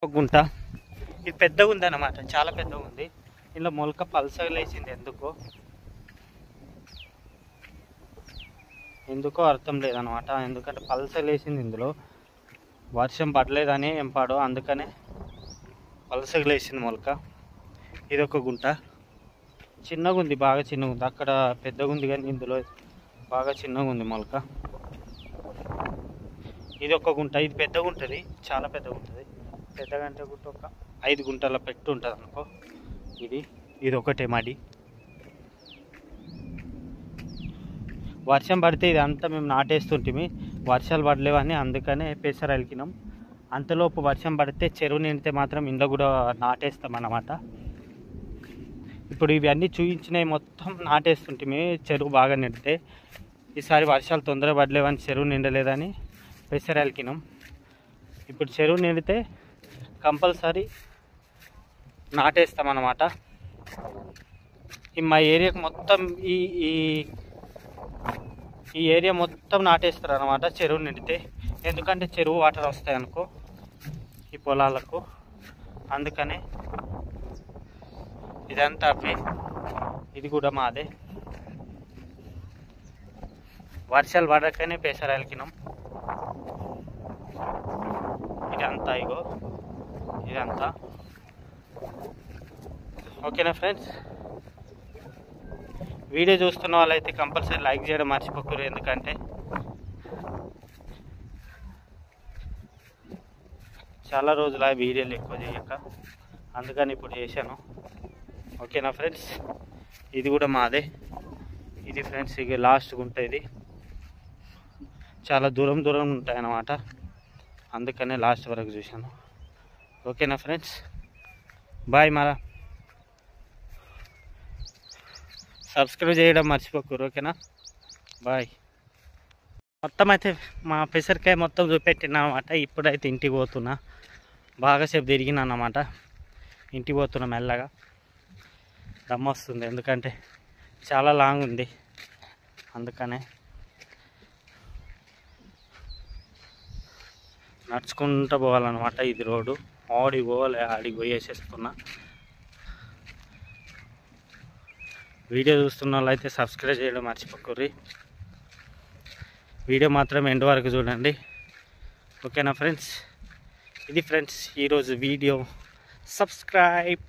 ఒక గుంట ఇది పెద్దగా ఉంది అన్నమాట, చాలా పెద్దగా ఉంది. ఇందులో మొలక పల్సగా లేచింది. ఎందుకో అర్థం లేదనమాట. ఎందుకంటే పల్సగా లేచింది. ఇందులో వర్షం పడలేదని ఏం పాడో, అందుకనే పల్సగా లేచింది మొలక. ఇది ఒక గుంట చిన్నగా ఉంది, బాగా చిన్నగా ఉంది. అక్కడ పెద్దగా ఉంది కానీ ఇందులో బాగా చిన్నగా ఉంది మొలక. ఇది ఒక గుంట, ఇది పెద్దగా ఉంటుంది, చాలా పెద్దగా ఉంటుంది. పెద్దగా అంటే గుంట ఒక 5 గుంటల పెట్టు ఉంటుంది అనుకో. ఇది ఒకటే మడి. వర్షం పడితే ఇదంతా మేము నాటేస్తుంటిమి, వర్షాలు పడలేవని అందుకనే పెసర అలికినాం. అంతలోపు వర్షం పడితే చెరువు నిండితే మాత్రం ఇంట్లో కూడా నాటేస్తాం అన్నమాట. ఇప్పుడు ఇవన్నీ చూపించినవి మొత్తం నాటేస్తుంటిమి చెరువు బాగా నిండితే. ఈసారి వర్షాలు తొందరగా పడలేవని చెరువు నిండలేదని పెసర అలికినాం. ఇప్పుడు చెరువు నిండితే కంపల్సరీ నాటేస్తాం అన్నమాట. మా ఏరియాకి మొత్తం ఈ ఏరియా మొత్తం నాటేస్తారు అన్నమాట చెరువు నిండితే. ఎందుకంటే చెరువు వాటర్ వస్తాయి అనుకో ఈ పొలాలకు, అందుకనే ఇదంతా అవి. ఇది కూడా మాదే. వర్షాలు పడకనే పెసర అలికినాం. ఇదంతా ఇదంతా ఓకేనా ఫ్రెండ్స్. వీడియో చూస్తున్న వాళ్ళైతే కంపల్సరీ లైక్ చేయడం మర్చిపోకూడదు. ఎందుకంటే చాలా రోజులు ఆ వీడియోలు ఎక్కువ చేయక, అందుకని ఇప్పుడు చేశాను. ఓకేనా ఫ్రెండ్స్. ఇది కూడా మాదే. ఇది ఫ్రెండ్స్ ఇక లాస్ట్గా ఉంటుంది. చాలా దూరం ఉంటాయి అన్నమాట, అందుకనే లాస్ట్ వరకు చూశాను. ఓకేనా ఫ్రెండ్స్, బాయ్. మరా సబ్స్క్రైబ్ చేయడం మర్చిపోకూరు. ఓకేనా, బాయ్. మొత్తం అయితే మా పెసరకాయ మొత్తం చూపెట్టినా అన్నమాట. ఇప్పుడైతే ఇంటికి పోతున్నా, బాగా సేపు తిరిగినా అన్నమాట. ఇంటికి పోతున్నా మెల్లగా. దమ్ము వస్తుంది ఎందుకంటే చాలా లాంగ్ ఉంది, అందుకనే నడుచుకుంటూ పోవాలన్నమాట. ఇది రోడ్డు, ఆడికి పోవాలి, ఆడికి పోయేసేస్తున్నా. వీడియో చూస్తున్న వాళ్ళైతే సబ్స్క్రైబ్ చేయడం మర్చిపోకూరి. వీడియో మాత్రం ఎండ్ వరకు చూడండి. ఓకేనా ఫ్రెండ్స్. ఇది ఫ్రెండ్స్ ఈరోజు వీడియో. సబ్స్క్రైబ్.